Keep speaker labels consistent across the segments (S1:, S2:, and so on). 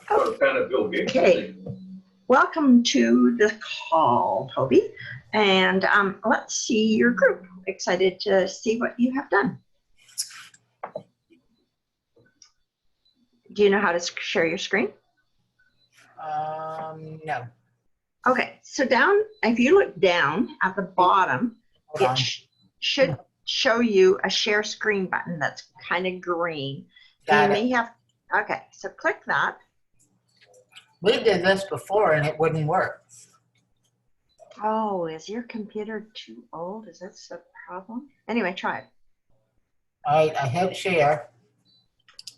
S1: What kind of Bill Gates?
S2: Okay, welcome to the call, Toby. And let's see your group. Excited to see what you have done. Do you know how to share your screen?
S3: No.
S2: Okay, so down, if you look down at the bottom, it should show you a share screen button that's kind of green.
S3: Got
S2: you
S3: it.
S2: may have, okay, so click that.
S3: We did this before and it wouldn't work.
S2: Oh, is your computer too old? Is that the problem? Anyway, try it.
S3: All right, I hit share.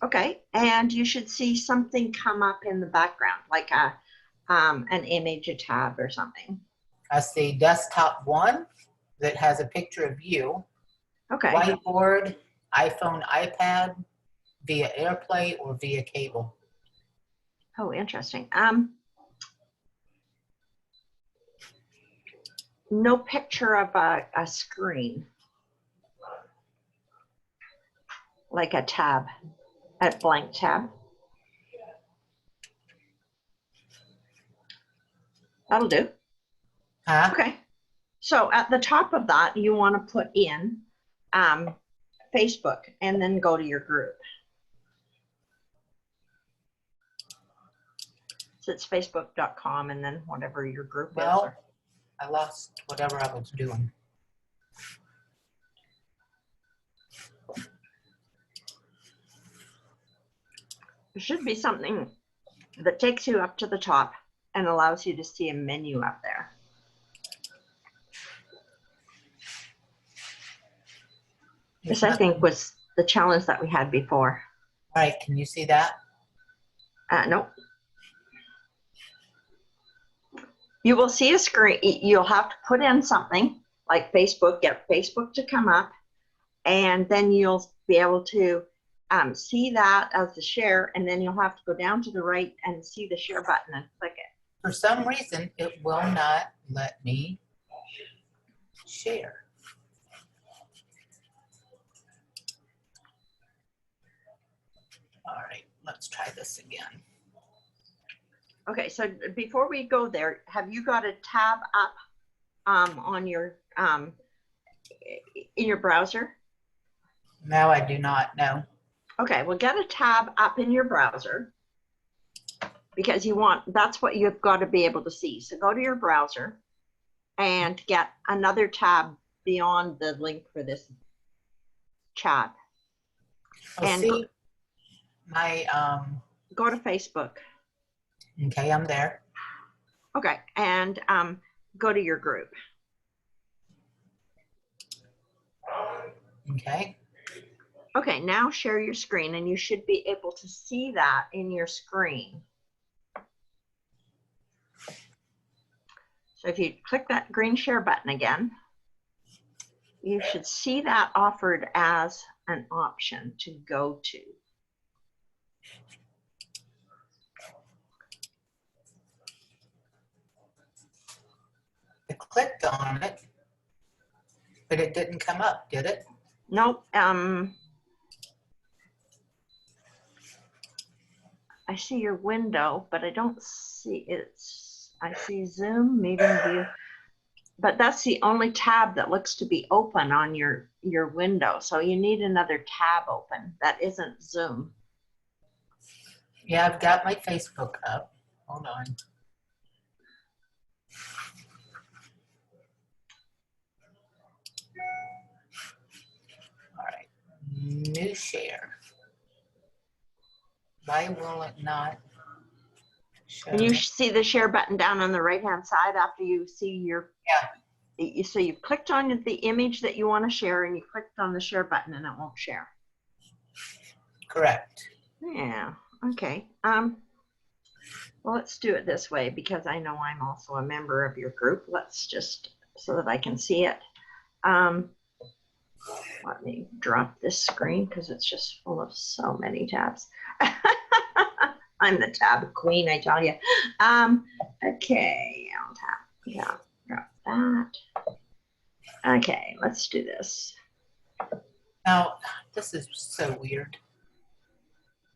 S2: Okay, and you should see something come up in the background, like an image, a tab or something.
S3: I see desktop 1 that has a picture of you.
S2: Okay.
S3: Whiteboard, iPhone, iPad, via AirPlay or via cable.
S2: Oh, interesting. No picture of a screen, like a tab, a blank tab. That'll do.
S3: Huh?
S2: Okay. So at the top of that, you want to put in Facebook and then go to your group. So it's facebook.com and then whatever your group is.
S3: I lost whatever I was doing.
S2: There should be something that takes you up to the top and allows you to see a menu up there. This, I think, was the challenge that we had before.
S3: All right, can you see that?
S2: Nope. You will see a screen. You'll have to put in something like Facebook, get Facebook to come up, and then you'll be able to see that as the share, and then you'll have to go down to the right and see the share button and click it.
S3: For some reason, it will not let me share. All right, let's try this again.
S2: Okay, so before we go there, have you got a tab up on your in your browser?
S3: No, I do not know.
S2: Okay, well, get a tab up in your browser because that's what you've got to be able to see. So go to your browser and get another tab beyond the link for this chat.
S3: And see my
S2: go to Facebook.
S3: Okay, I'm there.
S2: Okay, and go to your group.
S3: Okay.
S2: Okay, now share your screen, and you should be able to see that in your screen. So if you click that green share button again, you should see that offered as an option to go to.
S3: I clicked on it, but it didn't come up, did it?
S2: Nope. I see your window, but I don't see it. I see Zoom, meeting view, but that's the only tab that looks to be open on your window. So you need another tab open that isn't Zoom.
S3: Yeah, I've got my Facebook up. Hold on. All right, new share. Why will it not show?
S2: And you see the share button down on the right-hand side after you see your,
S3: yeah.
S2: So you've clicked on the image that you want to share and you clicked on the share button and it won't share.
S3: Correct.
S2: Yeah, okay. Well, let's do it this way because I know I'm also a member of your group. Let's just, so that I can see it. Let me drop this screen because it's just full of so many tabs. I'm the tab queen, I tell you. Okay, I'll tap, yeah, drop that. Okay, let's do this.
S3: Now, this is so weird.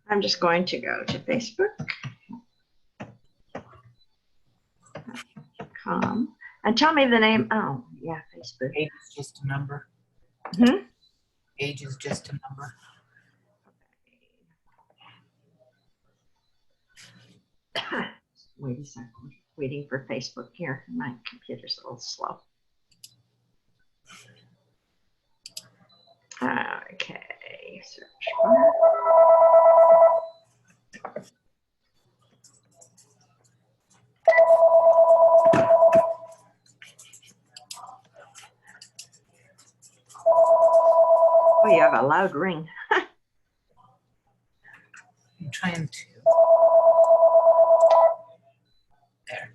S2: I'm just going to go to Facebook facebook.com. And tell me the name. Oh, yeah, Facebook.
S3: Age is just a number.
S2: Hmm?
S3: Age is just a number.
S2: Wait a second. Waiting for Facebook here. My computer's a little slow. Okay, search bar. Oh, you have a loud ring.
S3: I'm trying to. There.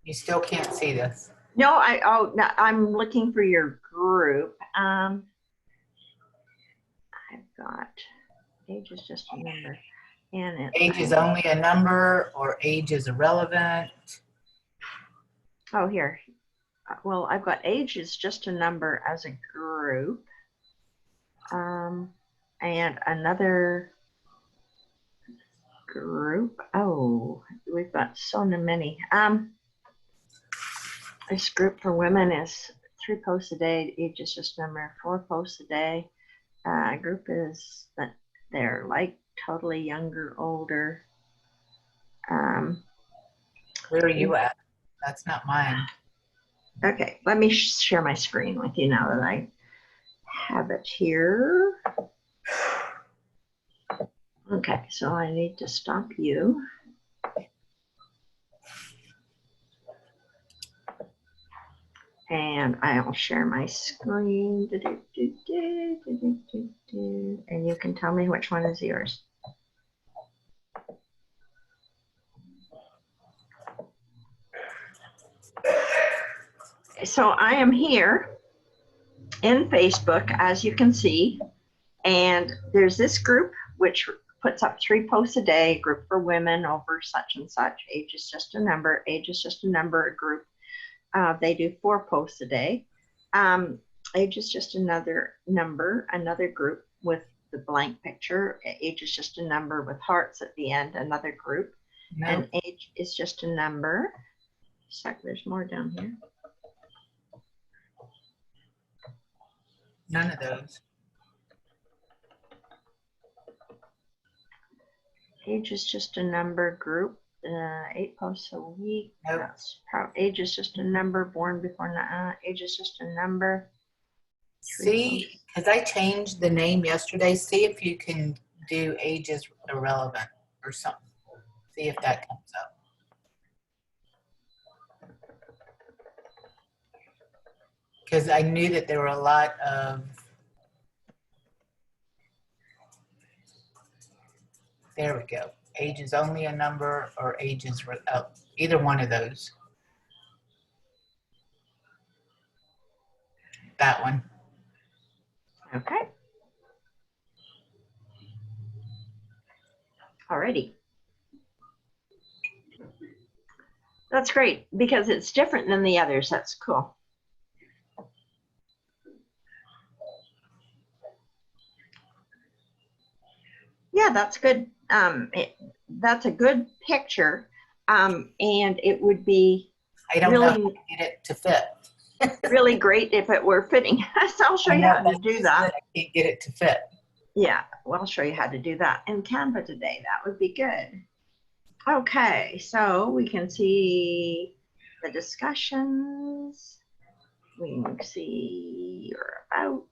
S3: You still can't see this.
S2: No, no, I'm looking for your group. I've got age is just a number, and it's
S3: Age is only a number, or age is irrelevant.
S2: oh here. Well, I've got age is just a number as a group, and another group. Oh, we've got so many. This group for women is 3 posts a day. Age is just a number. 4 posts a day. Group is that they're like totally younger, older.
S3: Where are you at? That's not mine.
S2: Okay, let me share my screen with you now that I have it here. Okay, so I need to stop you. And I'll share my screen. And you can tell me which one is yours. So I am here in Facebook, as you can see, and there's this group which puts up 3 posts a day, group for women over such and such. Age is just a number. Age is just a number. A group. They do 4 posts a day. Age is just another number, another group with the blank picture. Age is just a number with hearts at the end, another group. No. And age is just a number. There's more down here.
S3: None of those.
S2: Age is just a number group. 8 posts a week.
S3: Nope.
S2: Age is just a number. Born before age is just a number.
S3: See, because I changed the name yesterday. See if you can do age is irrelevant or something. See if that comes up. Because I knew that there were a lot of. There we go. Age is only a number, or age is either one of those. That one.
S2: Okay. Alrighty. That's great because it's different than the others. That's cool. Yeah, that's good. That's a good picture, and it would be
S3: I don't know how to get it to fit.
S2: Really great if it were fitting. So I'll show you how to do that.
S3: I can't get it to fit.
S2: Yeah, well, I'll show you how to do that in Canva today. That would be good. Okay, so we can see the discussions. We can see your about.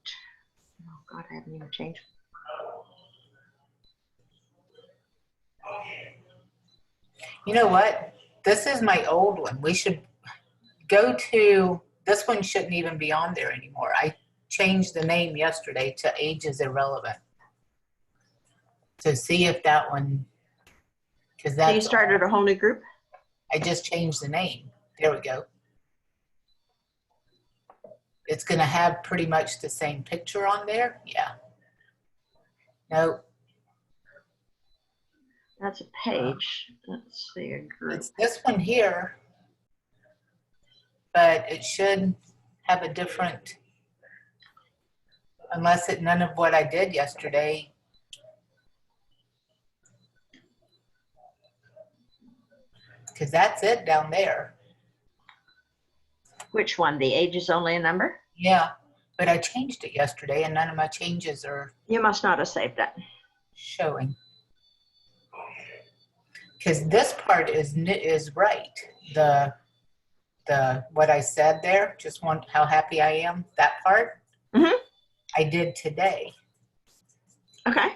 S2: Oh God, I haven't even changed.
S3: You know what? This is my old one. We should go to, this one shouldn't even be on there anymore. I changed the name yesterday to age is irrelevant. So see if that one, because that's.
S2: So you started a whole new group?
S3: I just changed the name. There we go. It's going to have pretty much the same picture on there. Yeah. No.
S2: That's a page. Let's see, a group.
S3: It's this one here, but it should have a different. Unless none of what I did yesterday. Because that's it down there.
S2: Which one? The age is only a number?
S3: Yeah, but I changed it yesterday and none of my changes are
S2: You must not have saved it.
S3: showing. Because this part is right. The what I said there, just want how happy I am, that part, I did today.
S2: Okay.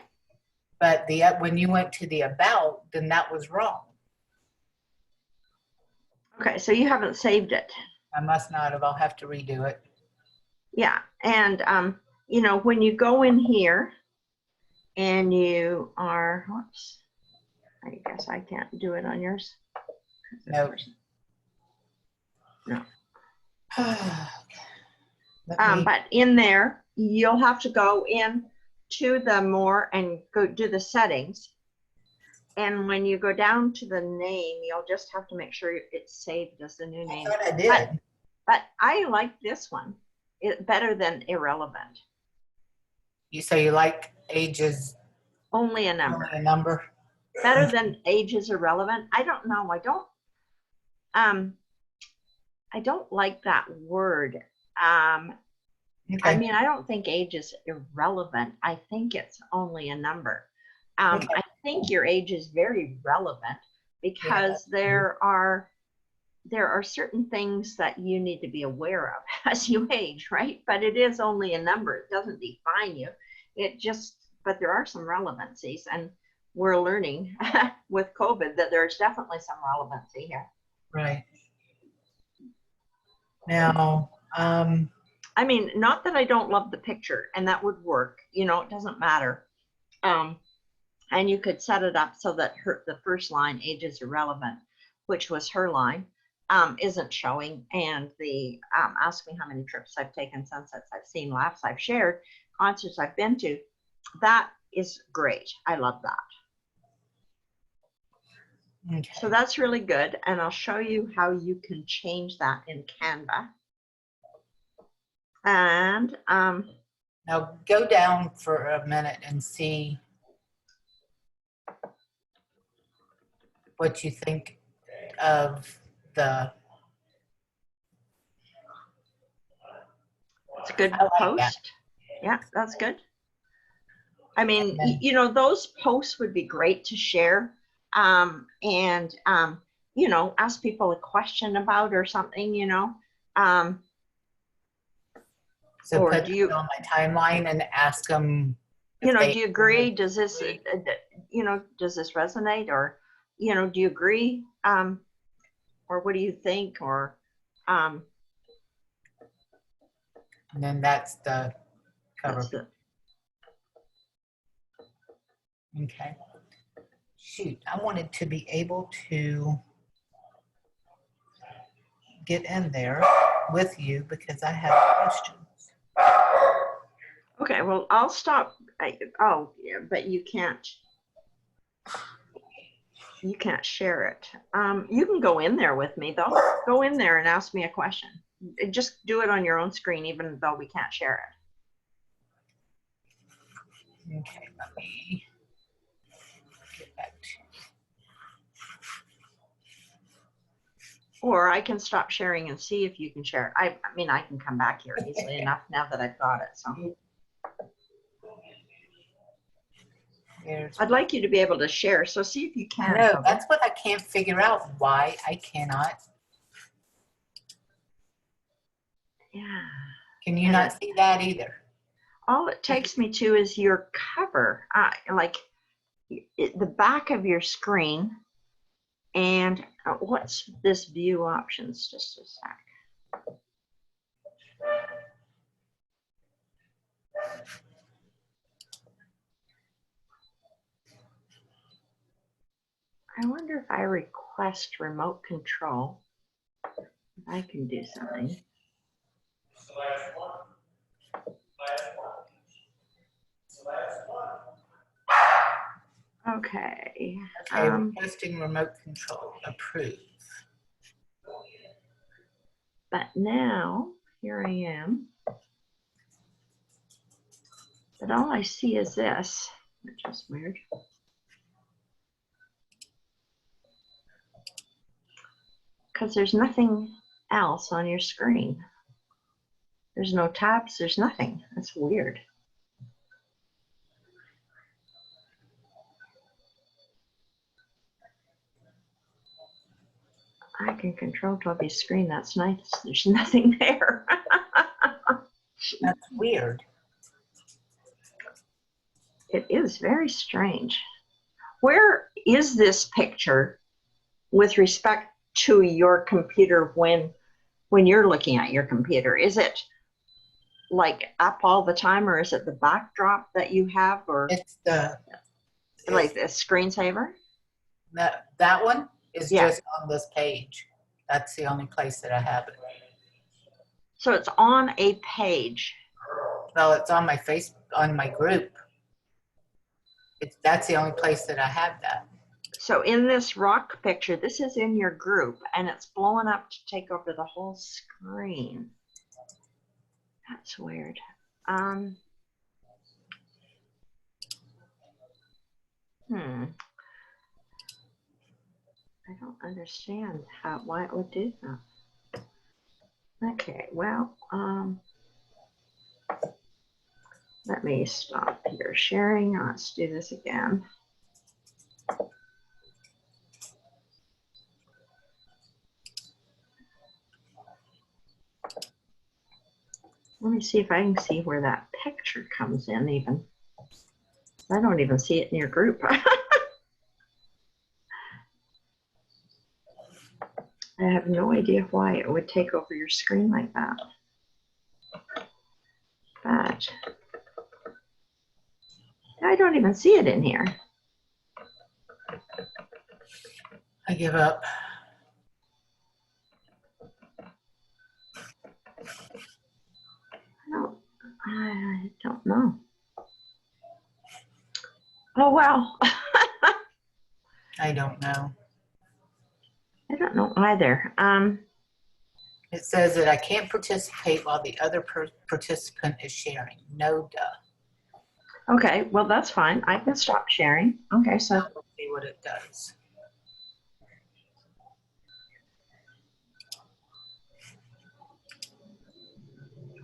S3: But when you went to the about, then that was wrong.
S2: Okay, so you haven't saved it.
S3: I must not have. I'll have to redo it.
S2: Yeah, and you know, when you go in here and you are, whoops, I guess I can't do it on yours.
S3: Nope.
S2: No.
S3: But
S2: But in there, you'll have to go in to the more and go do the settings. And when you go down to the name, you'll just have to make sure it's saved as the new name.
S3: I thought I did.
S2: But I like this one better than irrelevant.
S3: So you like ages?
S2: Only a number.
S3: Only a number.
S2: Better than age is irrelevant. I don't know. I don't like that word.
S3: Okay.
S2: I mean, I don't think age is irrelevant. I think it's only a number.
S3: Okay.
S2: I think your age is very relevant because there are certain things that you need to be aware of as you age, right? But it is only a number. It doesn't define you. But there are some relevancies, and we're learning with COVID that there's definitely some relevancy here.
S3: Right. Now,
S2: I mean, not that I don't love the picture, and that would work. You know, it doesn't matter. And you could set it up so that the first line, age is irrelevant, which was her line, isn't showing. And the ask me how many trips I've taken, sunsets I've seen, laughs I've shared, concerts I've been to. That is great. I love that.
S3: okay.
S2: So that's really good. And I'll show you how you can change that in Canva. And
S3: Now go down for a minute and see what you think of the.
S2: it's a good
S3: I like
S2: post.
S3: that.
S2: Yeah, that's good. I mean, you know, those posts would be great to share, and you know, ask people a question about or something, you know.
S3: So
S2: or
S3: put
S2: do you
S3: it on my timeline and ask them.
S2: You know, do you agree? Does this, you know, does this resonate? Or, you know, do you agree? Or what do you think? Or,
S3: And then that's the cover.
S2: that's
S3: Okay. Shoot, I wanted to be able to get in there with you because I have questions.
S2: okay. Well, I'll stop. Oh, yeah, but you can't share it. You can go in there with me though. Go in there and ask me a question. Just do it on your own screen, even though we can't share it.
S3: Okay, let me get back to.
S2: Or I can stop sharing and see if you can share it. I mean, I can come back here easily enough now that I've got it. So I'd like you to be able to share. So see if you can.
S3: No, that's what I can't figure out. Why I cannot.
S2: Yeah.
S3: Can you not see that either?
S2: All it takes me to is your cover, like the back of your screen. And what's this view options? Just a sec. I wonder if I request remote control, if I can do something. Okay.
S3: Okay, requesting remote control. Approve.
S2: But now, here I am. But all I see is this, which is weird. Because there's nothing else on your screen. There's no tabs, there's nothing. That's weird. I can control Toby's screen. That's nice. There's nothing there.
S3: That's weird.
S2: It is very strange. Where is this picture with respect to your computer when you're looking at your computer? Is it like up all the time, or is it the backdrop that you have, or
S3: It's the
S2: like the screensaver?
S3: that one is
S2: Yeah.
S3: just on this page. That's the only place that I have it.
S2: So it's on a page.
S3: Well, it's on my on my group. That's the only place that I have that.
S2: So in this rock picture, this is in your group, and it's blowing up to take over the whole screen. That's weird. I don't understand why it would do that. Okay, well, let me stop here sharing. Let's do this again. Let me see if I can see where that picture comes in even. I don't even see it in your group. I have no idea why it would take over your screen like that. But I don't even see it in here.
S3: I give up.
S2: I don't know. Oh, well.
S3: I don't know.
S2: I don't know either.
S3: It says that I can't participate while the other participant is sharing. No duh.
S2: Okay, well, that's fine. I can stop sharing. Okay, so
S3: let's see what it does.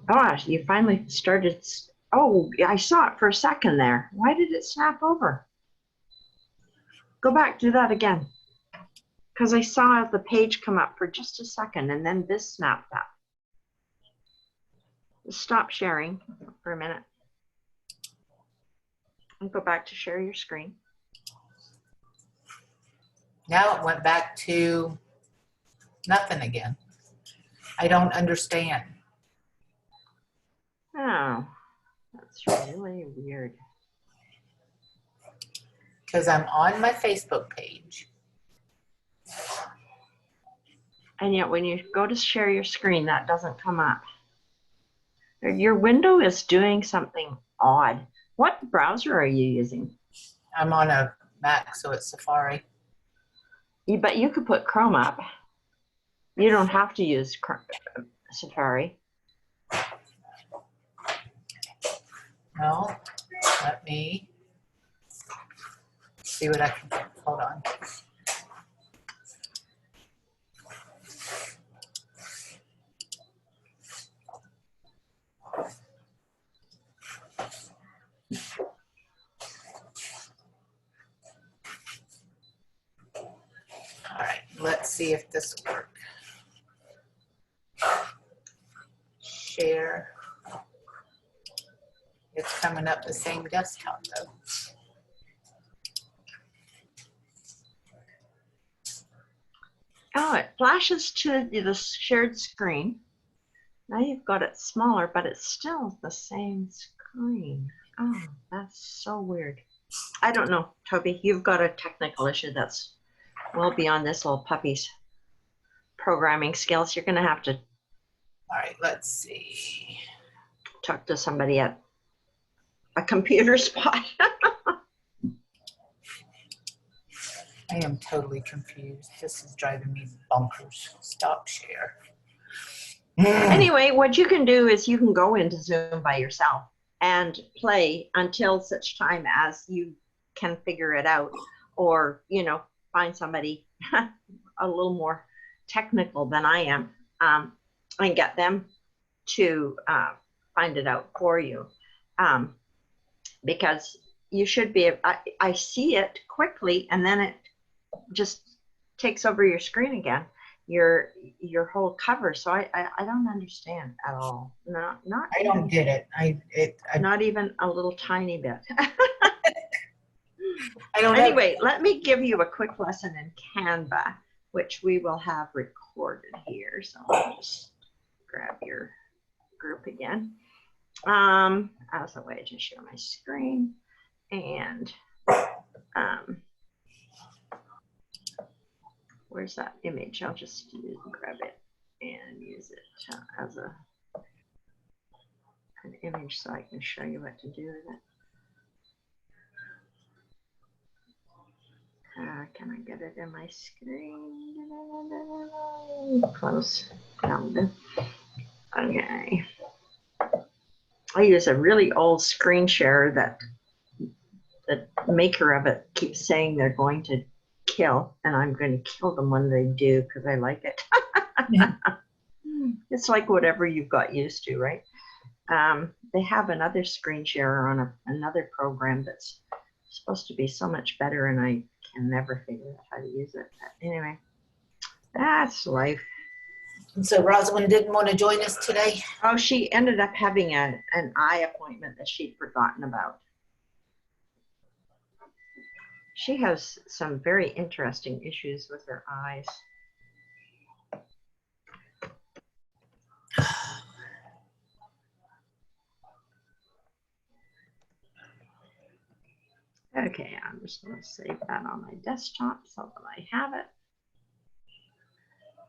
S2: gosh, you finally started. Oh, I saw it for a second there. Why did it snap over? Go back, do that again. Because I saw the page come up for just a second and then this snapped up. Stop sharing for a minute. And go back to share your screen.
S3: Now it went back to nothing again. I don't understand.
S2: Oh, that's really weird.
S3: Because I'm on my Facebook page.
S2: And yet when you go to share your screen, that doesn't come up. Your window is doing something odd. What browser are you using?
S3: I'm on a Mac, so it's Safari.
S2: But you could put Chrome up. You don't have to use Safari.
S3: No, let me see what I can do. Hold on. All right, let's see if this will work. Share. It's coming up the same desktop though.
S2: Oh, it flashes to the shared screen. Now you've got it smaller, but it's still the same screen. Oh, that's so weird. I don't know, Toby, you've got a technical issue that's well beyond this little puppy's programming skills. You're gonna have to
S3: All right, let's see.
S2: talk to somebody at a computer spot.
S3: I am totally confused. This is driving me bonkers. Stop share.
S2: Anyway, what you can do is you can go into Zoom by yourself and play until such time as you can figure it out, or find somebody a little more technical than I am, and get them to find it out for you, because you should be. I see it quickly, and then it just takes over your screen again, your whole cover. So I don't understand at all. Not
S3: I don't get it.
S2: not even a little tiny bit.
S3: I don't know.
S2: Anyway, let me give you a quick lesson in Canva, which we will have recorded here. So I'll just grab your group again, as a way to share my screen. And where's that image? I'll just grab it and use it as an image so I can show you what to do with it. Can I get it in my screen? Close. Okay. I use a really old screen share that the maker of it keeps saying they're going to kill, and I'm going to kill them when they do because I like it.
S3: Yeah.
S2: It's like whatever you've got used to, right? They have another screen share on another program that's supposed to be so much better, and I can never figure out how to use it. But anyway, that's life.
S3: And so Rosalind didn't want to join us today.
S2: Oh, she ended up having an eye appointment that she'd forgotten about. She has some very interesting issues with her eyes. Okay, I'm just going to save that on my desktop so that I have it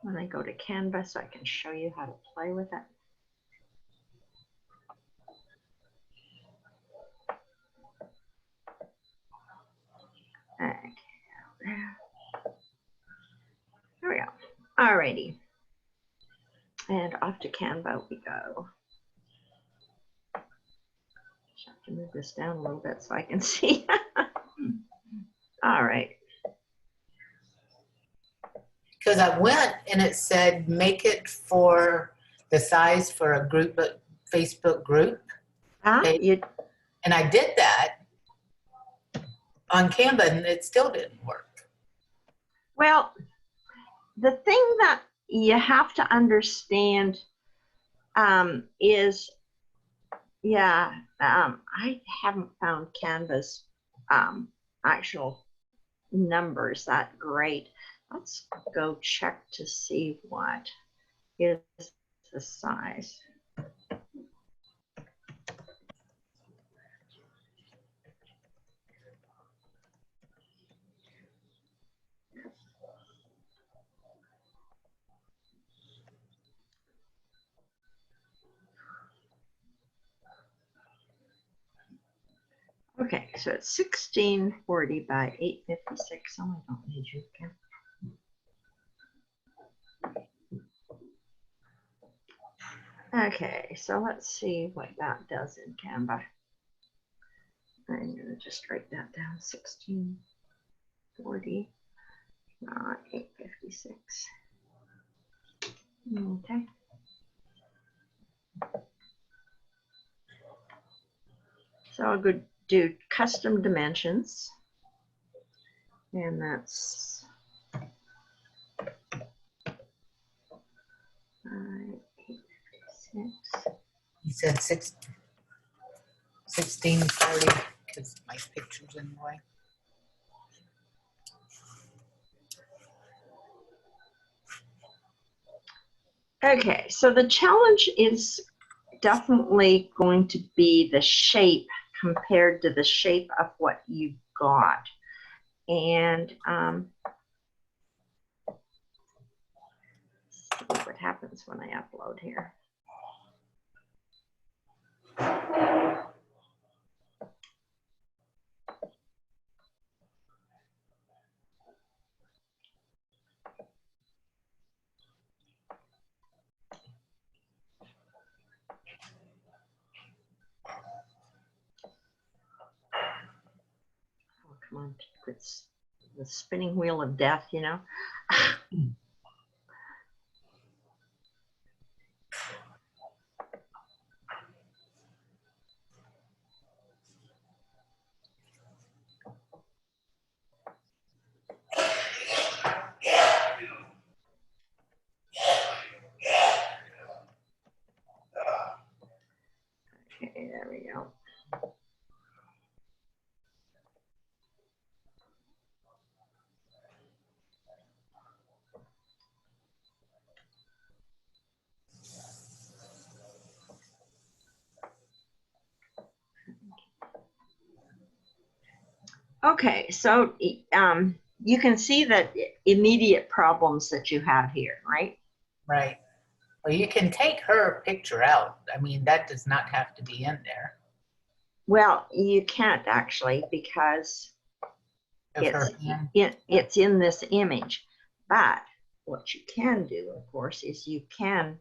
S2: when I go to Canva, so I can show you how to play with it. Okay, there we go. Alrighty, and off to Canva we go. Just have to move this down a little bit so I can see. All right.
S3: Because I went and it said make it for the size for a group, Facebook group. And I did that on Canva and it still didn't work.
S2: Well, the thing that you have to understand is, I haven't found Canva's actual numbers that great. Let's go check to see what is the size. Okay, so it's 1640 by 856. Oh, I don't need you again. Okay, so let's see what that does in Canva. I'm going to just write that down, 1640, 856. Okay. So I'll go do custom dimensions, and that's 856.
S3: You said 1640 because my picture's in the way.
S2: Okay, so the challenge is definitely going to be the shape compared to the shape of what you got. And see what happens when I upload here. It's the spinning wheel of death, you know. Okay, there we go. Okay, so you can see that immediate problems that you have here, right?
S3: Right. Well, you can take her picture out. I mean, that does not have to be in there
S2: Well, you can't actually because
S3: of her hand.
S2: it's in this image. But what you can do, of course, is you can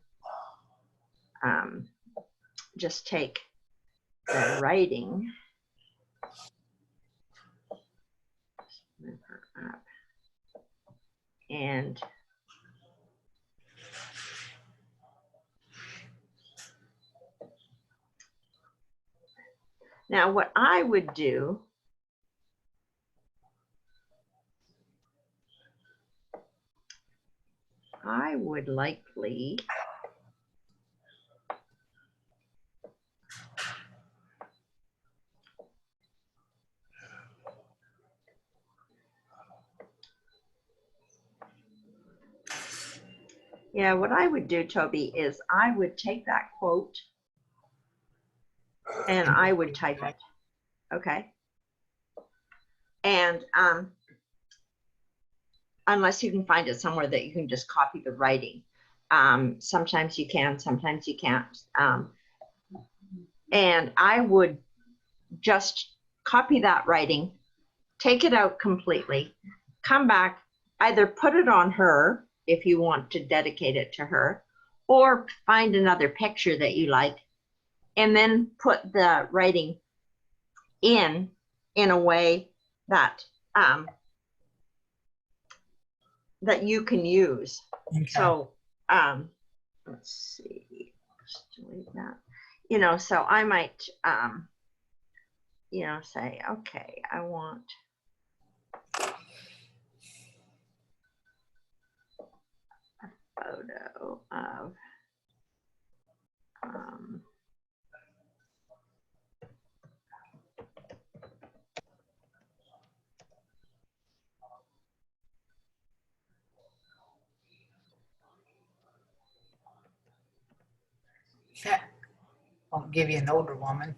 S2: just take the writing, move her up, and now what I would do, I would likely yeah, what I would do, Toby, is I would take that quote and I would type it. Okay. And unless you can find it somewhere that you can just copy the writing. Sometimes you can, sometimes you can't. And I would just copy that writing, take it out completely, come back, either put it on her if you want to dedicate it to her, or find another picture that you like, and then put the writing in a way that that you can use.
S3: Okay.
S2: So let's see, just delete that. You know, so I might you know, say, okay, I want a photo of
S3: Yeah. Won't give you an older woman.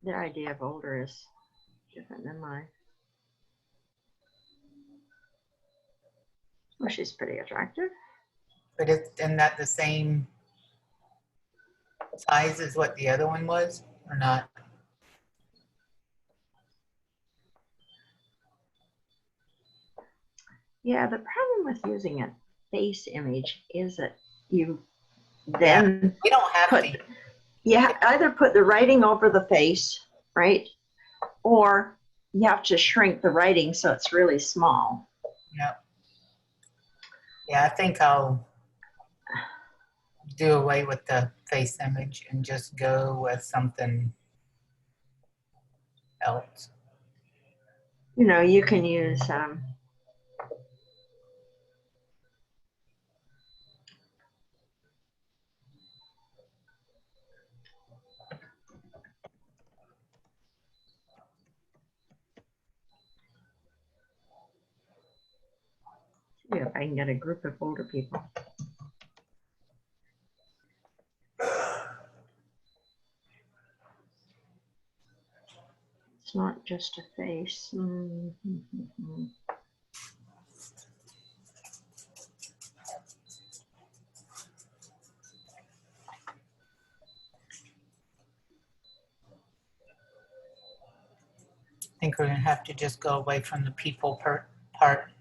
S2: their idea of older is different than mine. Well, she's pretty attractive.
S3: But isn't that the same size as what the other one was, or not?
S2: Yeah, the problem with using a face image is that you then
S3: You don't have
S2: put,
S3: to.
S2: yeah, either put the writing over the face, right? Or you have to shrink the writing so it's really small.
S3: Yeah. Yeah, I think I'll do away with the face image and just go with something else.
S2: You know, you can use see if I can get a group of older people. It's not just a face.
S3: I think we're gonna have to just go away from the people part.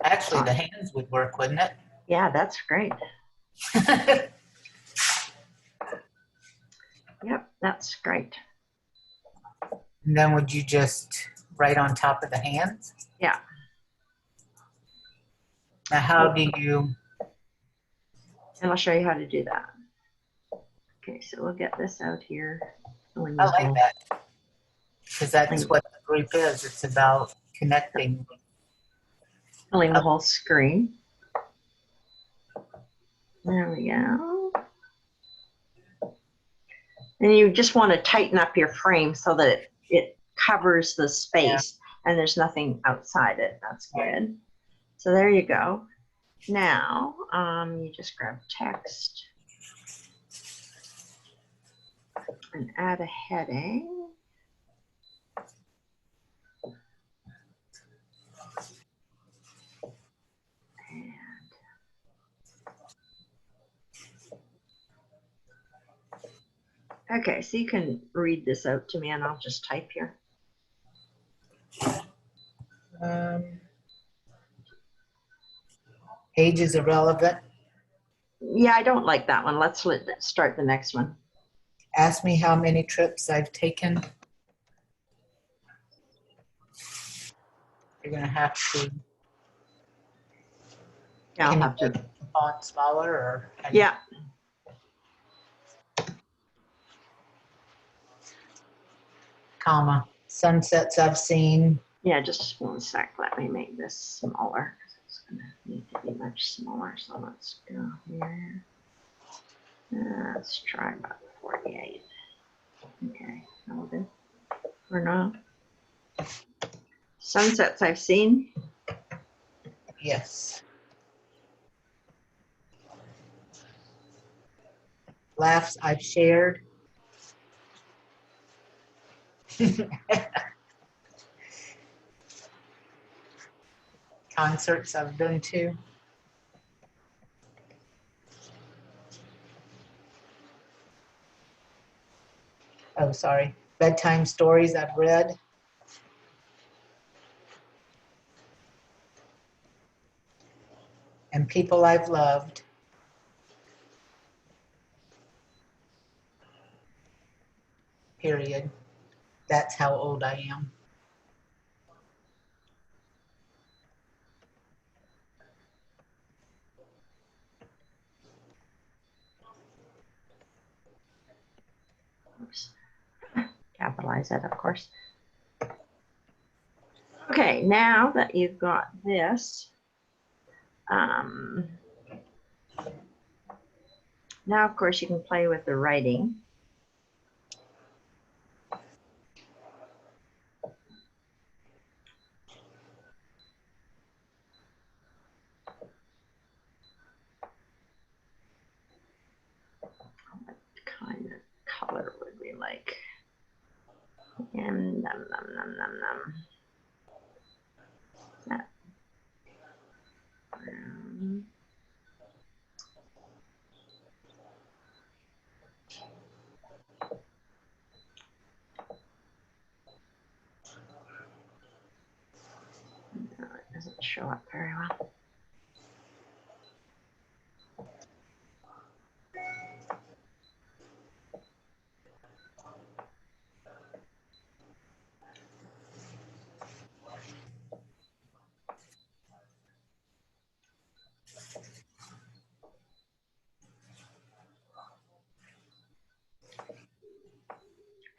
S3: Actually, the hands would work, wouldn't
S2: Yeah, that's great.
S3: it?
S2: That's great.
S3: And then would you just write on top of the hands?
S2: Yeah.
S3: Now, how do you?
S2: And I'll show you how to do that. Okay, so we'll get this out here.
S3: I like that because that's what the group is. It's about connecting.
S2: Filling the whole screen. There we go. And you just want to tighten up your frame so that it covers the space and there's nothing outside it. That's good. So there you go. Now, you just grab text and add a heading. Okay, so you can read this out to me and I'll just type here.
S3: Age is irrelevant.
S2: Yeah, I don't like that one. Let's start the next one.
S3: Ask me how many trips I've taken. You're going to have to.
S2: Yeah, I'll have to.
S3: Font smaller or?
S2: Yeah.
S3: Comma. Sunsets I've seen.
S2: Yeah, just 1 sec. Let me make this smaller because it's going to need to be much smaller. So let's go here. Let's try about 48. Okay, that'll do. Or not. Sunsets I've seen.
S3: Yes. Laughs I've shared. Concerts I've been to. Oh, sorry. Bedtime stories I've read. And people I've loved. Period. That's how old I am.
S2: Oops. Capitalize that, of course. Okay, now that you've got this, now of course you can play with the writing. What kind of color would we like? And that brown. No, it doesn't show up very well.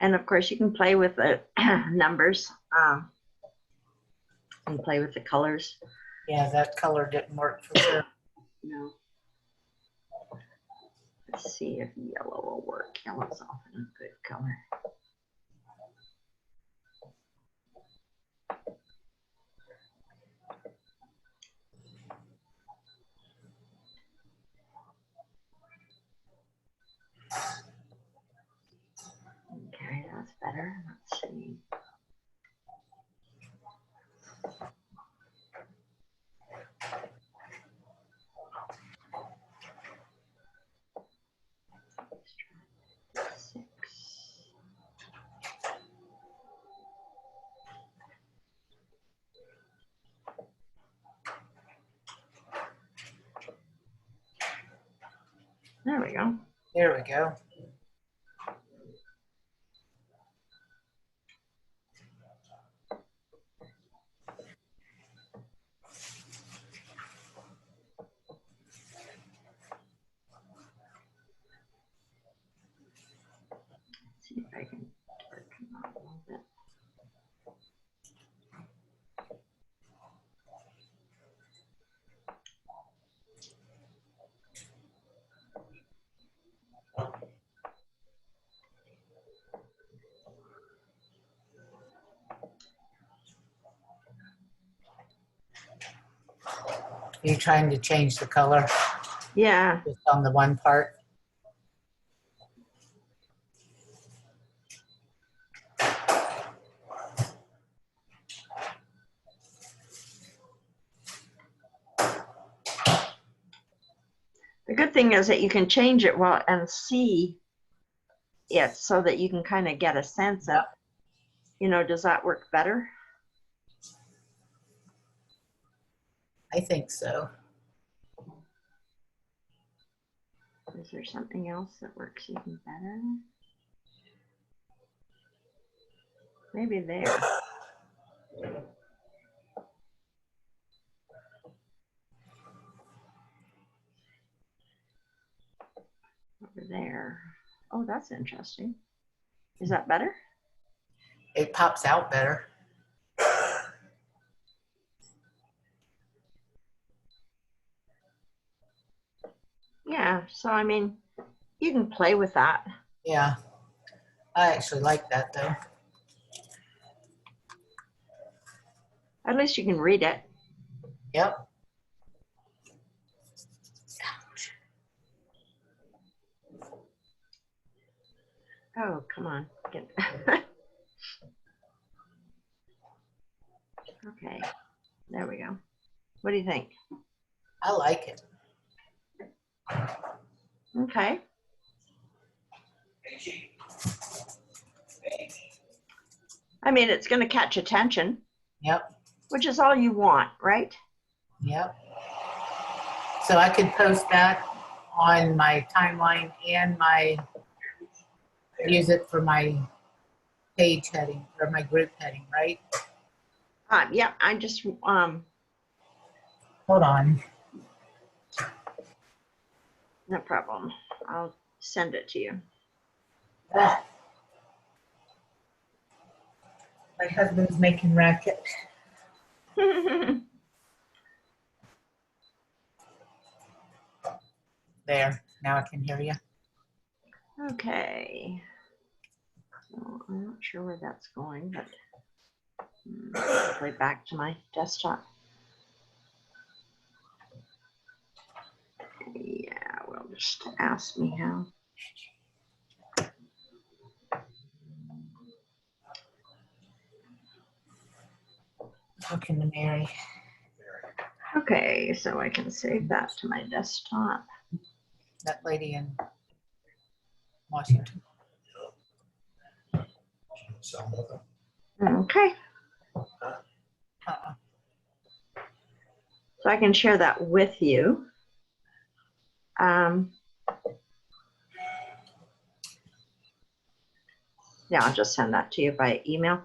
S2: And of course, you can play with the numbers and play with the colors.
S3: Yeah, that color didn't work for sure.
S2: No. Let's see if yellow will work. Yellow's often a good color. Okay, that's better. Let's see. Six. There we go.
S3: There we go. You're trying to change the color
S2: Yeah.
S3: just on the one part.
S2: The good thing is that you can change it well and see it so that you can kind of get a sense of, does that work better?
S3: I think so.
S2: Is there something else that works even better? Maybe there. Over there. Oh, that's interesting. Is that better?
S3: It pops out better.
S2: Yeah, so I mean, you can play with that.
S3: Yeah, I actually like that though.
S2: At least you can read it.
S3: Yep.
S2: Oh, come on. Okay, there we go. What do you think?
S3: I like it.
S2: Okay. I mean, it's going to catch attention.
S3: Yep.
S2: Which is all you want, right?
S3: Yep. So I could post that on my timeline and use it for my page heading or my group heading, right?
S2: Yeah, I just
S3: Hold on.
S2: no problem. I'll send it to you.
S3: Ah. My husband's making racket. There. Now I can hear you.
S2: Okay. So I'm not sure where that's going, but play back to my desktop. Yeah, well, just ask me how.
S3: Talking to Mary.
S2: Okay, so I can save that to my desktop.
S3: That lady in Washington.
S2: Okay. So I can share that with you. Yeah, I'll just send that to you by email.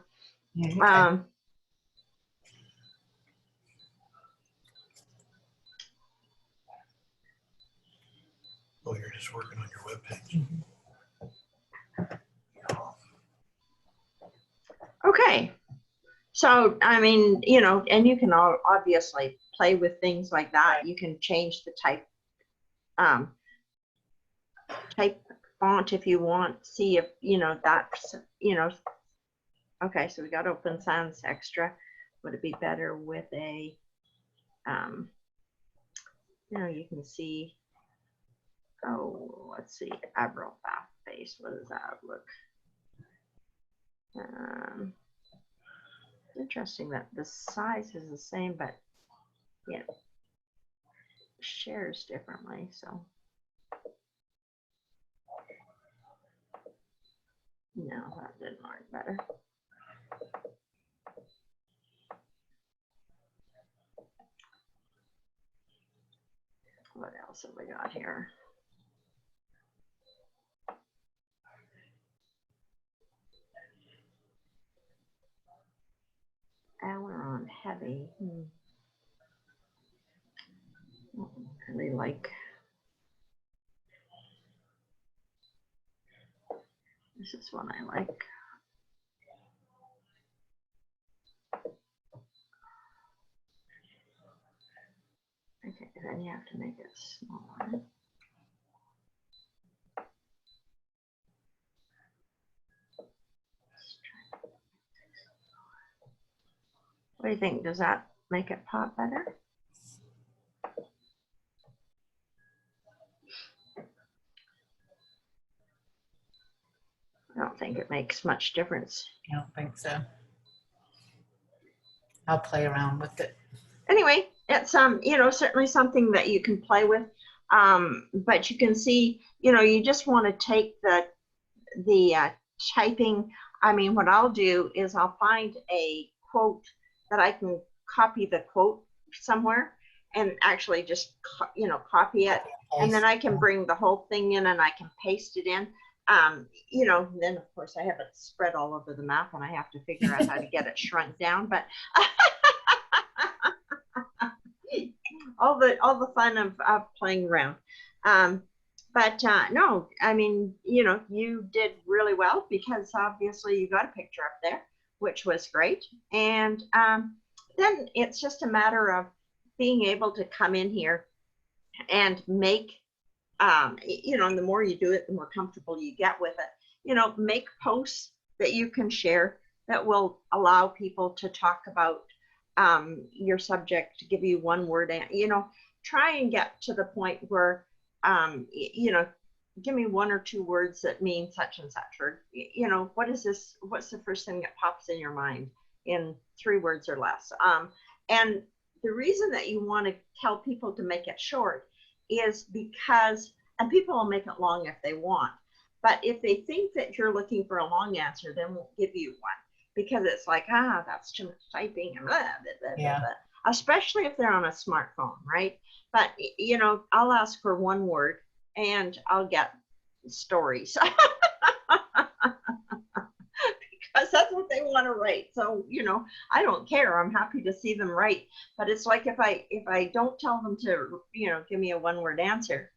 S3: Okay.
S1: Oh, you're just working on your webpage.
S2: Okay. So, I mean, and you can obviously play with things like that. You can change the type font if you want. See if, that's, okay, so we got Open Sans Extra. Would it be better with a, you can see, let's see, Avril Bath Face. What does that look? Interesting that the size is the same, but shares differently. So no, that didn't work better. What else have we got here? And we're on heavy. I really like this is one I like. Okay, then you have to make it smaller. What do you think? Does that make it pop better? I don't think it makes much difference.
S3: I don't think so. I'll play around with it.
S2: Anyway, it's you know, certainly something that you can play with. But you can see, you know, you just want to take the typing. I mean, what I'll do is I'll find a quote that I can copy the quote somewhere and actually just, you know, copy it. And then I can bring the whole thing in and I can paste it in. You know, then of course I have it spread all over the map and I have to figure out how to get it shrunk down. But all the fun of playing around. But no, I mean, you know, you did really well because obviously you got a picture up there, which was great. And then it's just a matter of being able to come in here and make, you know, and the more you do it, the more comfortable you get with it. You know, make posts that you can share that will allow people to talk about your subject, to give you one word, and, you know, try and get to the point where, you know, give me 1 or 2 words that mean such and such, or, you know, what is this? What's the first thing that pops in your mind in 3 words or less? And the reason that you want to tell people to make it short is because, and people will make it long if they want, but if they think that you're looking for a long answer, then we'll give you one, because it's like, that's too much typing, and blah, blah, blah,
S3: Yeah.
S2: blah. Especially if they're on a smartphone, right? But, you know, I'll ask for 1 word and I'll get stories. Because that's what they want to write. So, you know, I don't care. I'm happy to see them write. But it's like if I don't tell them to, you know, give me a 1-word answer,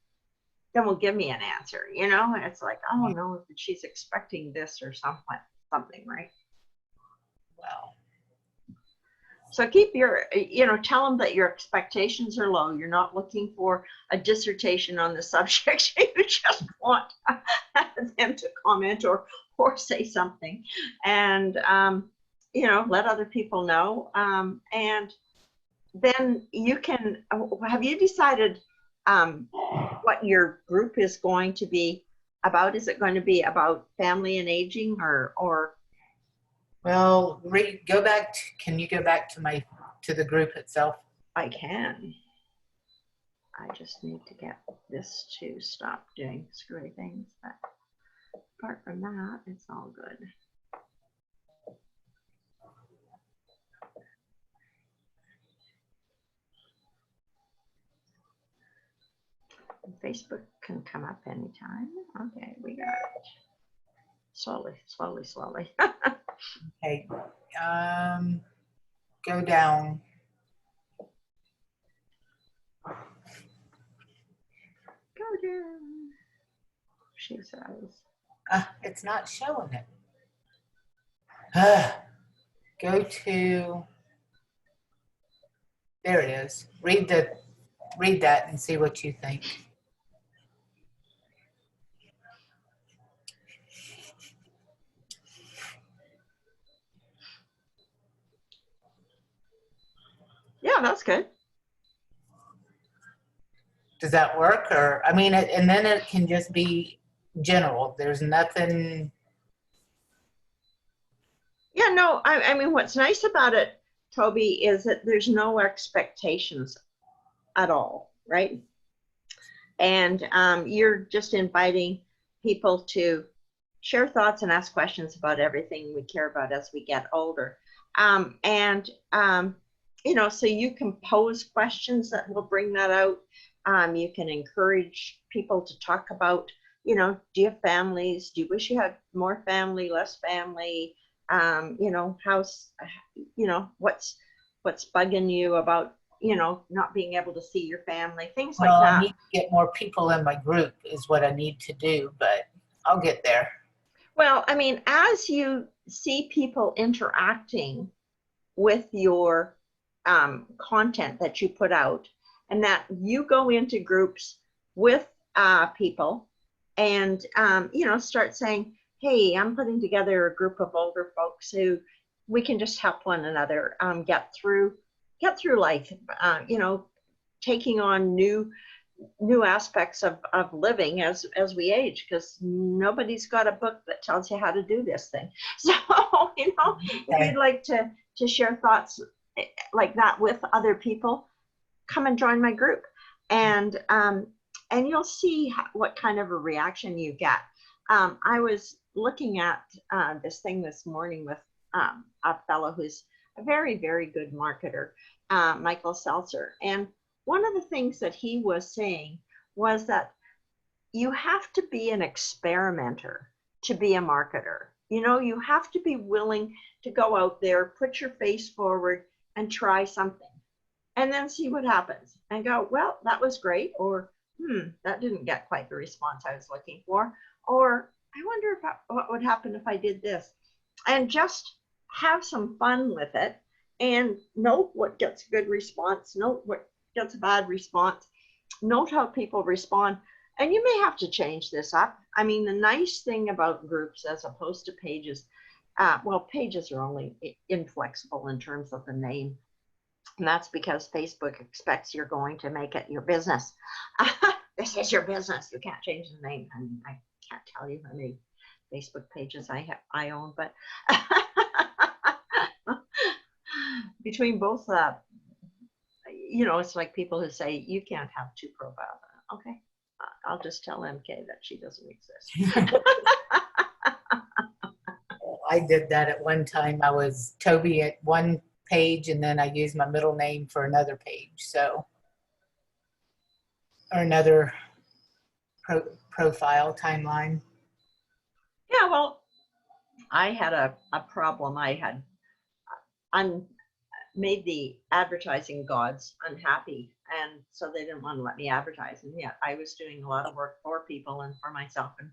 S2: then will give me an answer. You know, it's like, oh no, she's expecting this or something, right?
S3: Wow.
S2: So keep your, you know, tell them that your expectations are low. You're not looking for a dissertation on the subject. You just want them to comment or say something, and you know, let other people know. And then you can. Have you decided what your group is going to be about? Is it going to be about family and aging, or?
S3: Well, go back. Can you go back to the group itself?
S2: I can. I just need to get this to stop doing screwy things. But apart from that, it's all good. Facebook can come up anytime. Okay, we got it. Slowly, slowly, slowly.
S3: Okay. Go down.
S2: Go down. She says.
S3: It's not showing it. Go to. There it is. Read that and see what you think.
S2: Yeah, that's good.
S3: Does that work? Or, I mean, and then it can just be general. There's nothing.
S2: Yeah, no, I mean, what's nice about it, Toby, is that there's no expectations at all, right? And you're just inviting people to share thoughts and ask questions about everything we care about as we get older. You know, so you can pose questions that will bring that out. You can encourage people to talk about, you know, do you have families? Do you wish you had more family, less family? You know, how's, you know, what's bugging you about, you know, not being able to see your family, things like that.
S3: I need to get more people in my group is what I need to do, but I'll get there.
S2: Well, I mean, as you see people interacting with your content that you put out, and that you go into groups with people and, you know, start saying, hey, I'm putting together a group of older folks who we can just help one another get through life, you know, taking on new new aspects of living as we age, because nobody's got a book that tells you how to do this thing. So, you know, if you'd like to share thoughts like that with other people, come and join my group, and you'll see what kind of a reaction you get. I was looking at this thing this morning with a fellow who's a very, very good marketer, Michael Seltzer. And one of the things that he was saying was that you have to be an experimenter to be a marketer. You know, you have to be willing to go out there, put your face forward, and try something, and then see what happens and go, well, that was great, or that didn't get quite the response I was looking for, or I wonder what would happen if I did this, and just have some fun with it and note what gets a good response, note what gets a bad response, note how people respond. And you may have to change this up. I mean, the nice thing about groups as opposed to pages, well, pages are only inflexible in terms of the name. And that's because Facebook expects you're going to make it your business. This is your business. You can't change the name. I mean, I can't tell you how many Facebook pages I own, but between both, you know, it's like people who say you can't have two profiles. Okay, I'll just tell MK that she doesn't exist.
S3: I did that at one time. I was Toby at one page, and then I used my middle name for another page. So, or another profile timeline.
S2: Yeah, well, I had a problem. I had made the advertising gods unhappy, and so they didn't want to let me advertise. And yet I was doing a lot of work for people and for myself, and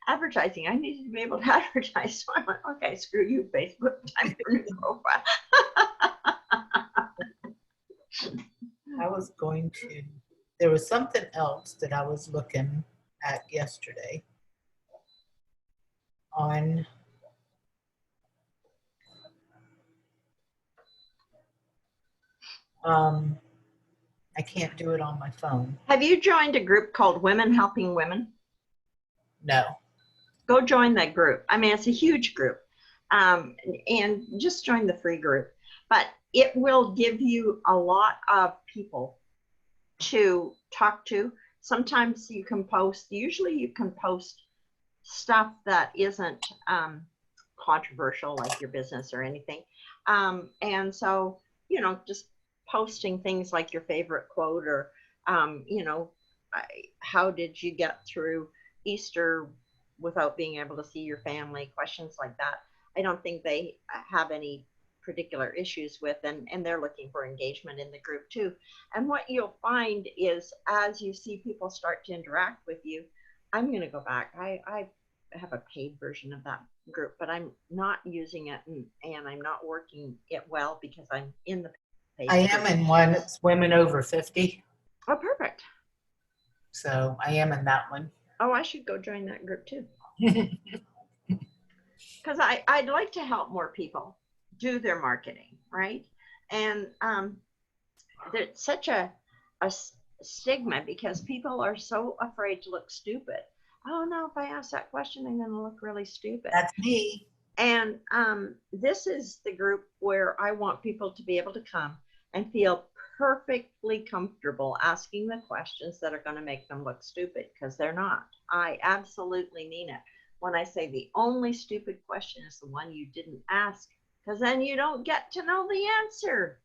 S2: advertising, I needed to be able to advertise. So I went, okay, screw you, Facebook, time for a new profile.
S3: I was going to, there was something else that I was looking at yesterday on I can't do it on my phone.
S2: Have you joined a group called Women Helping Women?
S3: No.
S2: Go join that group. I mean, it's a huge group, and just join the free group. But it will give you a lot of people to talk to. Sometimes you can post, usually you can post stuff that isn't controversial, like your business or anything. And so, you know, just posting things like your favorite quote, or, you know, how did you get through Easter without being able to see your family, questions like that. I don't think they have any particular issues with, and they're looking for engagement in the group too. And what you'll find is, as you see people start to interact with you, I'm going to go back. I have a paid version of that group, but I'm not using it, and I'm not working it well because I'm in the paid
S3: I
S2: group.
S3: am in one. It's women over 50.
S2: Oh, perfect.
S3: So I am in that one.
S2: Oh, I should go join that group too. Because I'd like to help more people do their marketing, right? And there's such a stigma because people are so afraid to look stupid. Oh no, if I ask that question, I'm going to look really stupid.
S3: That's me.
S2: And this is the group where I want people to be able to come and feel perfectly comfortable asking the questions that are going to make them look stupid, because they're not. I absolutely mean it when I say the only stupid question is the one you didn't ask, because then you don't get to know the answer.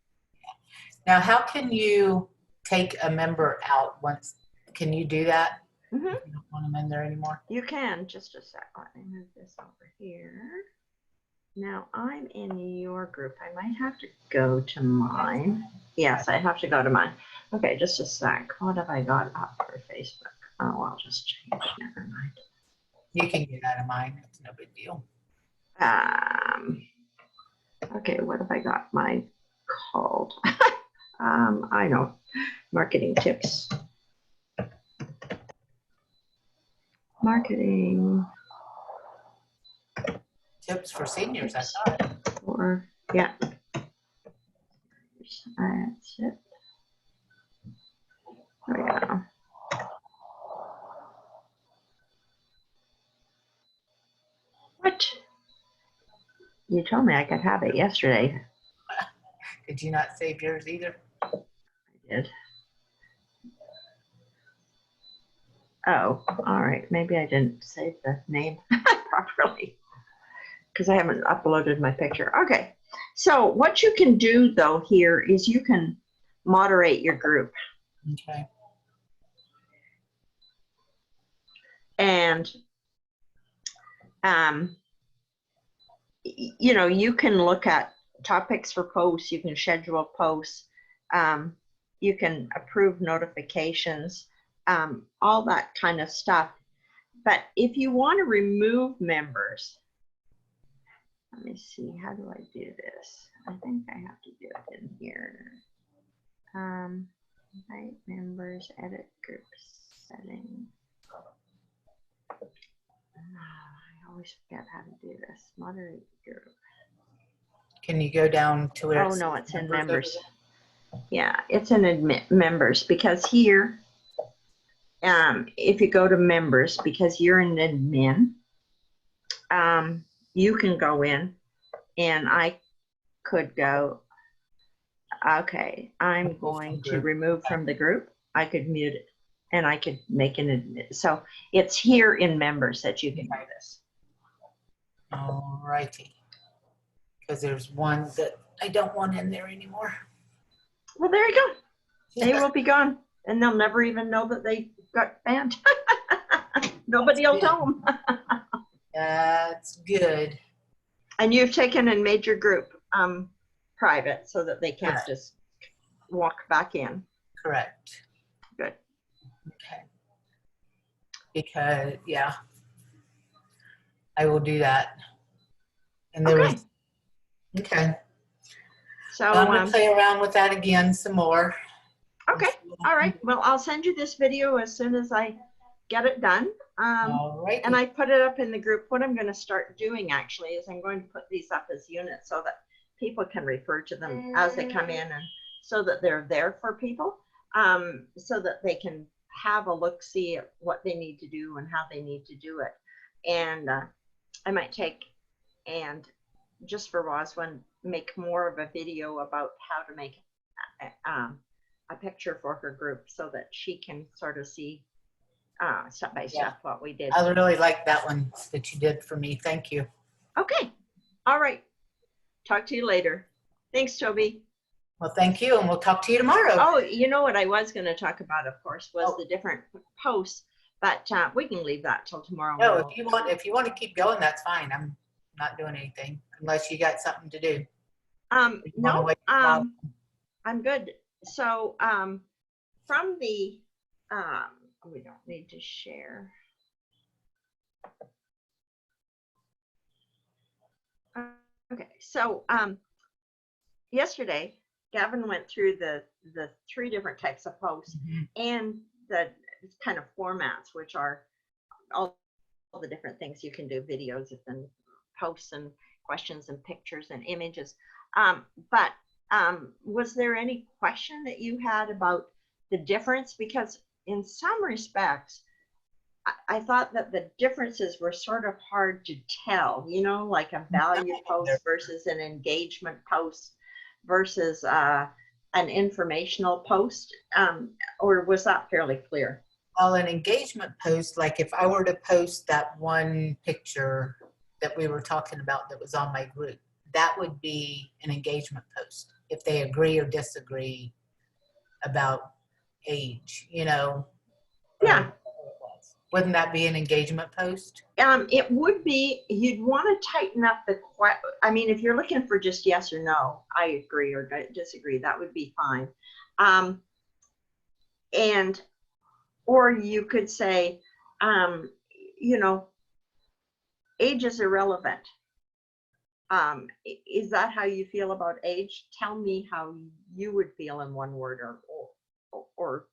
S3: Now, how can you take a member out once? Can you do that?
S2: Mm-hmm.
S3: You don't want them in there anymore?
S2: You can. Just a sec. Let me move this over here. Now I'm in your group. I might have to go to mine. Yes, I have to go to mine. Okay, just a sec. What have I got up for Facebook? Oh, I'll just change. Never mind.
S3: You can get out of mine. It's no big deal.
S2: Okay, what have I got mine called? I know. Marketing tips. Marketing.
S3: Tips for seniors, I thought.
S2: Or, yeah. That's it. There we go. You told me I could have it yesterday.
S3: Did you not save yours either?
S2: I did. Oh, all right. Maybe I didn't save the name properly because I haven't uploaded my picture. Okay. So what you can do though here is you can moderate your group.
S3: Okay.
S2: And you know, you can look at topics for posts, you can schedule posts, you can approve notifications, all that kind of stuff. But if you want to remove members, let me see, how do I do this? I think I have to do it in here. Invite members, edit group settings. I always forget how to do this. Moderate group.
S3: Can you go down to where?
S2: Oh no, it's in members. Yeah, it's in admit members because here, if you go to members, because you're an admin, you can go in and I could go, okay, I'm going to remove from the group. I could mute it and I could make an admit. So it's here in members that you can do this.
S3: All righty. Because there's one that I don't want in there anymore.
S2: Well, there you go. They will be gone and they'll never even know that they got banned. Nobody will tell them.
S3: That's good.
S2: And you've taken and made your group private so that they can't
S3: Correct.
S2: just walk back in.
S3: Correct.
S2: Good.
S3: Okay. Because, yeah, I will do that. And there was, okay.
S2: So,
S3: I'm going to play around with that again some more.
S2: okay. All right. Well, I'll send you this video as soon as I get it done.
S3: All right.
S2: And I put it up in the group. What I'm going to start doing actually is I'm going to put these up as units so that people can refer to them as they come in and so that they're there for people, so that they can have a look, see at what they need to do and how they need to do it. And I might take and just for Roswin, make more of a video about how to make a picture for her group so that she can sort of see step by step what we did.
S3: I really like that one that you did for me. Thank you.
S2: Okay. All right. Talk to you later. Thanks, Toby.
S3: Well, thank you, and we'll talk to you tomorrow.
S2: Oh, you know what I was going to talk about, of course, was the different posts, but we can leave that till tomorrow.
S3: No, if you want to keep going, that's fine. I'm not doing anything unless you got something to do.
S2: No, I'm good. So from the we don't need to share. Okay, so yesterday Gavin went through the 3 different types of posts and the kind of formats, which are all the different things you can do, videos and posts and questions and pictures and images. But was there any question that you had about the difference? Because in some respects, I thought that the differences were sort of hard to tell, you know, like a value post versus an engagement post versus an informational post, or was that fairly clear?
S3: Well, an engagement post, like if I were to post that one picture that we were talking about that was on my group, that would be an engagement post. If they agree or disagree about age, you know.
S2: Yeah.
S3: Wouldn't that be an engagement post?
S2: It would be. You'd want to tighten up the I mean, if you're looking for just yes or no, I agree or disagree, that would be fine. And or you could say, you know, age is irrelevant. Is that how you feel about age? Tell me how you would feel in one word or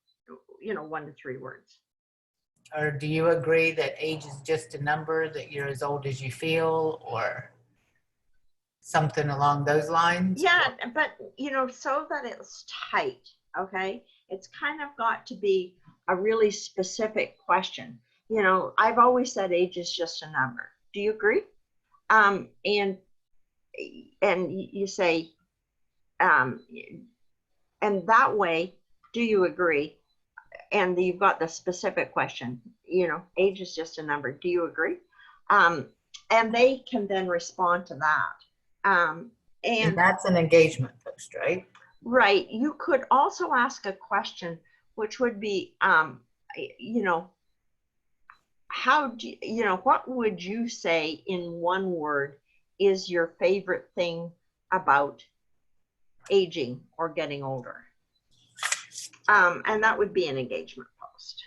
S2: you know, 1 to 3 words.
S3: Or do you agree that age is just a number, that you're as old as you feel, or something along those lines?
S2: Yeah, but you know, so that it's tight, okay? It's kind of got to be a really specific question. You know, I've always said age is just a number. Do you agree? And and you say, and that way, do you agree? And you've got the specific question, age is just a number. Do you agree? And they can then respond to that.
S3: And that's an engagement post, right?
S2: Right. You could also ask a question, which would be, how do what would you say in one word is your favorite thing about aging or getting older? And that would be an engagement post.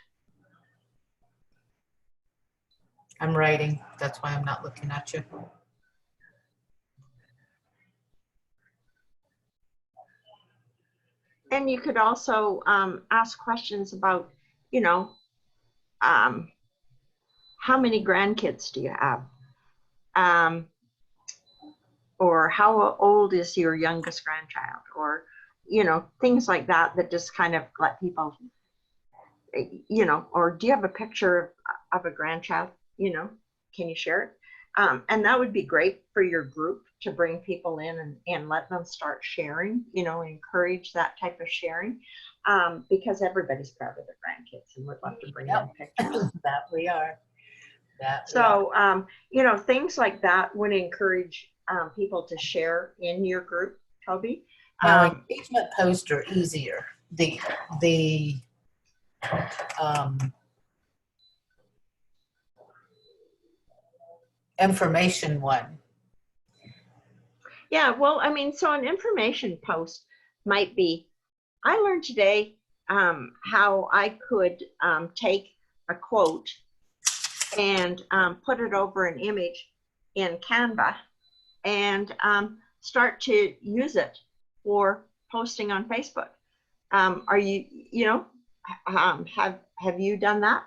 S3: I'm writing. That's why I'm not looking at you.
S2: And you could also ask questions about, how many grandkids do you have? Or how old is your youngest grandchild? Or, things like that, that just kind of let people, or do you have a picture of a grandchild? Can you share it? And that would be great for your group to bring people in and let them start sharing, encourage that type of sharing, because everybody's proud of their grandkids and would love to bring in pictures.
S3: That we are.
S2: So, things like that would encourage people to share in your group, Toby.
S3: Engagement posts are easier. The information one.
S2: Yeah, well, so an information post might be, I learned today how I could take a quote and put it over an image in Canva and start to use it for posting on Facebook. Are you, have you done that?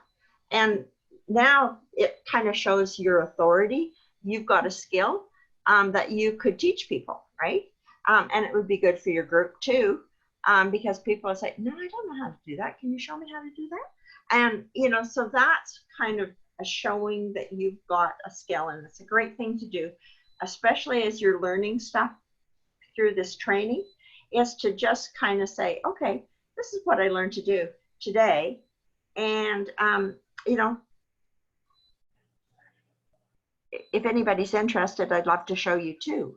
S2: And now it kind of shows your authority. You've got a skill that you could teach people, right? And it would be good for your group too, because people will say, no, I don't know how to do that. Can you show me how to do that? And, so that's kind of a showing that you've got a skill, and it's a great thing to do, especially as you're learning stuff through this training, is to just kind of say, okay, this is what I learned to do today. And, if anybody's interested, I'd love to show you too.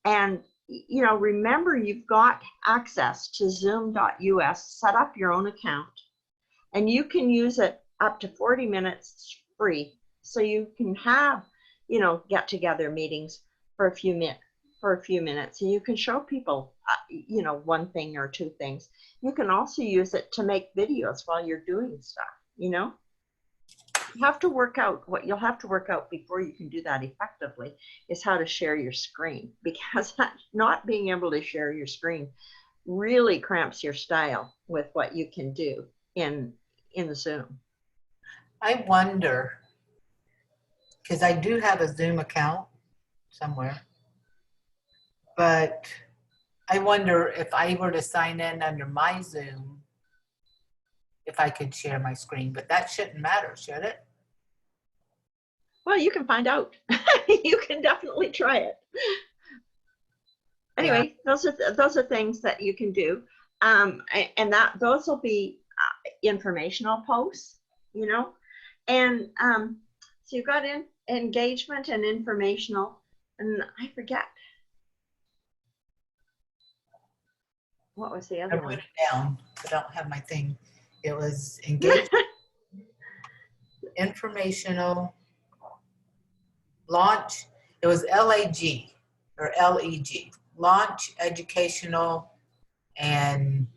S2: And, remember, you've got access to zoom.us, set up your own account, and you can use it up to 40 minutes free. So you can have, get together meetings for a few minutes, and you can show people, one thing or two things. You can also use it to make videos while you're doing stuff, You have to work out, what you'll have to work out before you can do that effectively is how to share your screen, because not being able to share your screen really cramps your style with what you can do in Zoom.
S3: I wonder, because I do have a Zoom account somewhere, but I wonder if I were to sign in under my Zoom, if I could share my screen, but that shouldn't matter, should it?
S2: Well, you can find out. You can definitely try it. Anyway, yeah. Those are things that you can do, and those will be informational posts, and so you've got engagement and informational, and I forget what was the other one.
S3: I wrote it down. I don't have my thing. It was engagement, informational, launch. It was LAG or LEG. Launch, educational, and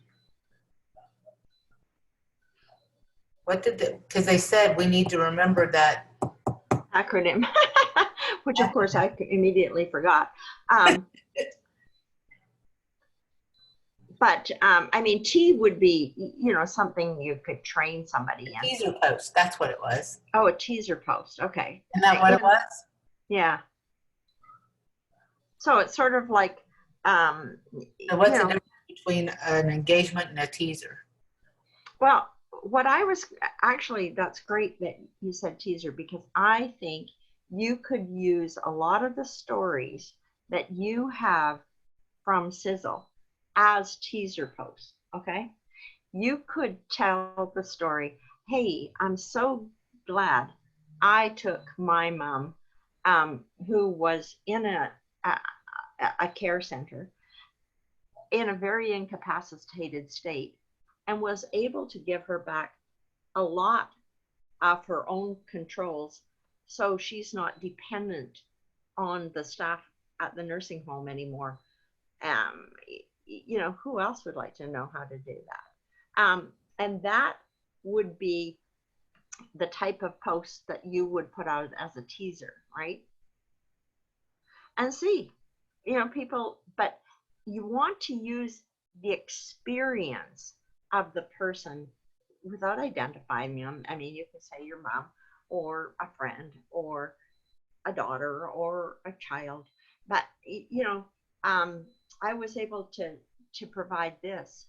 S3: what did because they said we need to remember that
S2: acronym, which of course I immediately forgot. But T would be, something you could train somebody in.
S3: Teaser post, that's what it was.
S2: Oh, a teaser post, okay.
S3: Isn't that what it was?
S2: Yeah. So it's sort of like,
S3: so what's the difference between an engagement and a teaser?
S2: Well, that's great that you said teaser, because I think you could use a lot of the stories that you have from Sizzle as teaser posts, okay? You could tell the story, hey, I'm so glad I took my mom, who was in a care center in a very incapacitated state, and was able to give her back a lot of her own controls, so she's not dependent on the staff at the nursing home anymore. Um, who else would like to know how to do that? And that would be the type of post that you would put out as a teaser, right? And see, people, but you want to use the experience of the person without identifying them. I mean, you can say your mom or a friend or a daughter or a child, but I was able to provide this.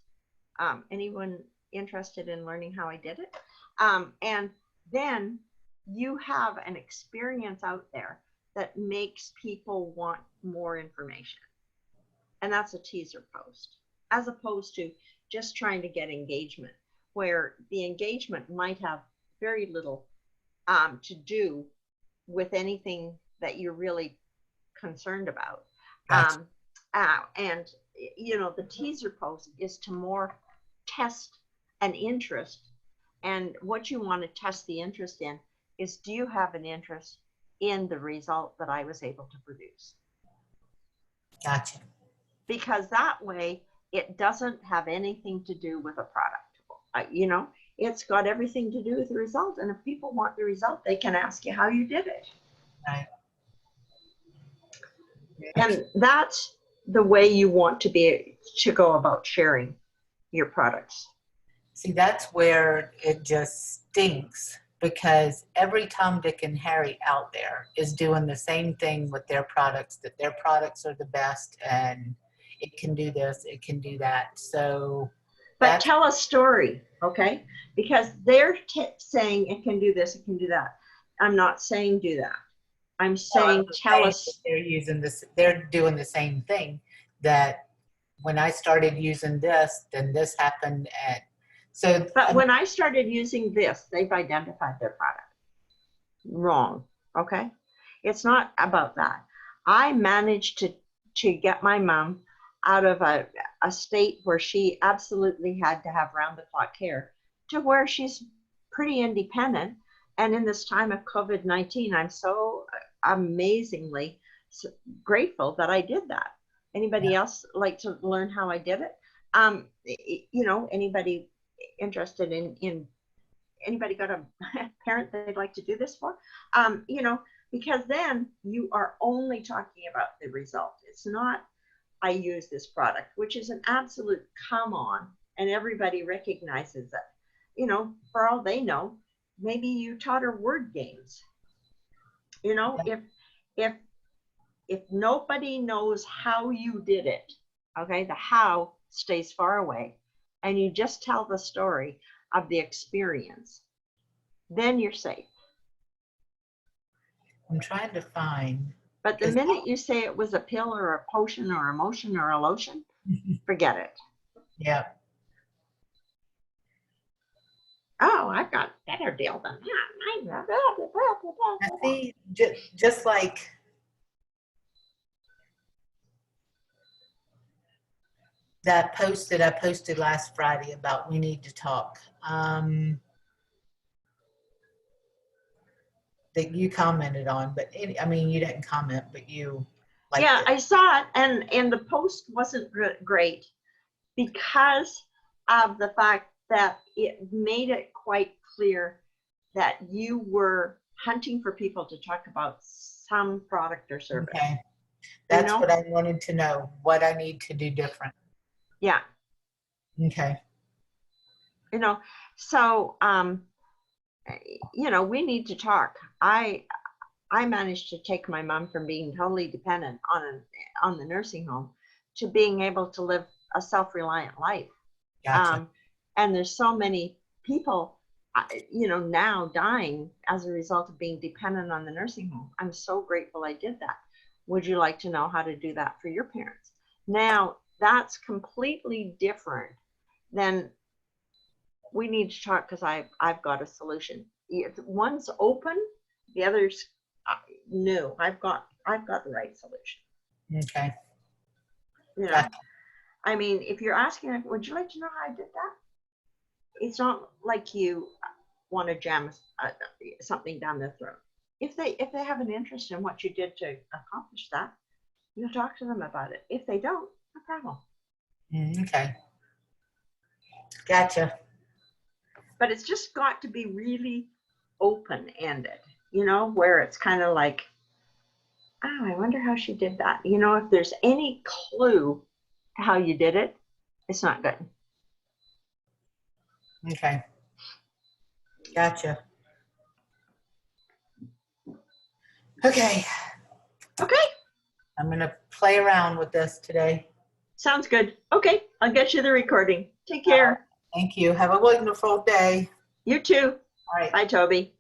S2: Anyone interested in learning how I did it? And then you have an experience out there that makes people want more information. And that's a teaser post, as opposed to just trying to get engagement, where the engagement might have very little to do with anything that you're really concerned about.
S3: Gotcha.
S2: And the teaser post is to more test an interest. And what you want to test the interest in is, do you have an interest in the result that I was able to produce?
S3: Gotcha.
S2: Because that way it doesn't have anything to do with a product. It's got everything to do with the result. And if people want the result, they can ask you how you did it.
S3: Right.
S2: And that's the way you want to go about sharing your products.
S3: See, that's where it just stinks, because every Tom, Dick, and Harry out there is doing the same thing with their products, that their products are the best and it can do this, it can do that. So,
S2: but tell a story, okay? Because they're saying it can do this, it can do that. I'm not saying do that. I'm saying tell us.
S3: They're doing the same thing, that when I started using this, then this happened.
S2: But when I started using this, they've identified their product. Wrong, okay? It's not about that. I managed to get my mom out of a state where she absolutely had to have round-the-clock care to where she's pretty independent. And in this time of COVID-19, I'm so amazingly grateful that I did that. Anybody else like to learn how I did it? Anybody interested in anybody got a parent they'd like to do this for? Because then you are only talking about the result. It's not, I use this product, which is an absolute come on, and everybody recognizes that. For all they know, maybe you taught her word games. If nobody knows how you did it, okay, the how stays far away, and you just tell the story of the experience, then you're safe.
S3: I'm trying to find.
S2: But the minute you say it was a pill or a potion or a motion or a lotion, forget it.
S3: Yeah.
S2: Oh, I've got a better deal than that.
S3: See, just like that post that I posted last Friday about we need to talk, that you commented on, but you didn't comment, but you liked it.
S2: I saw it, and the post wasn't great because of the fact that it made it quite clear that you were hunting for people to talk about some product or service.
S3: Okay. That's what I wanted to know, what I need to do different.
S2: Yeah.
S3: Okay.
S2: So, we need to talk. I managed to take my mom from being totally dependent on the nursing home to being able to live a self-reliant life.
S3: Gotcha.
S2: And there's so many people, now dying as a result of being dependent on the nursing home. I'm so grateful I did that. Would you like to know how to do that for your parents? Now, that's completely different than we need to talk, because I've got a solution. If one's open, the other's new. I've got the right solution.
S3: Okay.
S2: You know,
S3: Gotcha.
S2: I mean, if you're asking, would you like to know how I did that? It's not like you want to jam something down their throat. If they have an interest in what you did to accomplish that, you'll talk to them about it. If they don't, no problem.
S3: Okay. Gotcha.
S2: But it's just got to be really open-ended, you know, where it's kind of like, oh, I wonder how she did that. You know, if there's any clue to how you did it, it's not good.
S3: Okay. Gotcha. Okay.
S2: Okay,
S3: I'm going to play around with this today.
S2: sounds good. Okay, I'll get you the recording. Take care.
S3: Thank you. Have a wonderful day.
S2: You too.
S3: All right.
S2: Bye, Toby.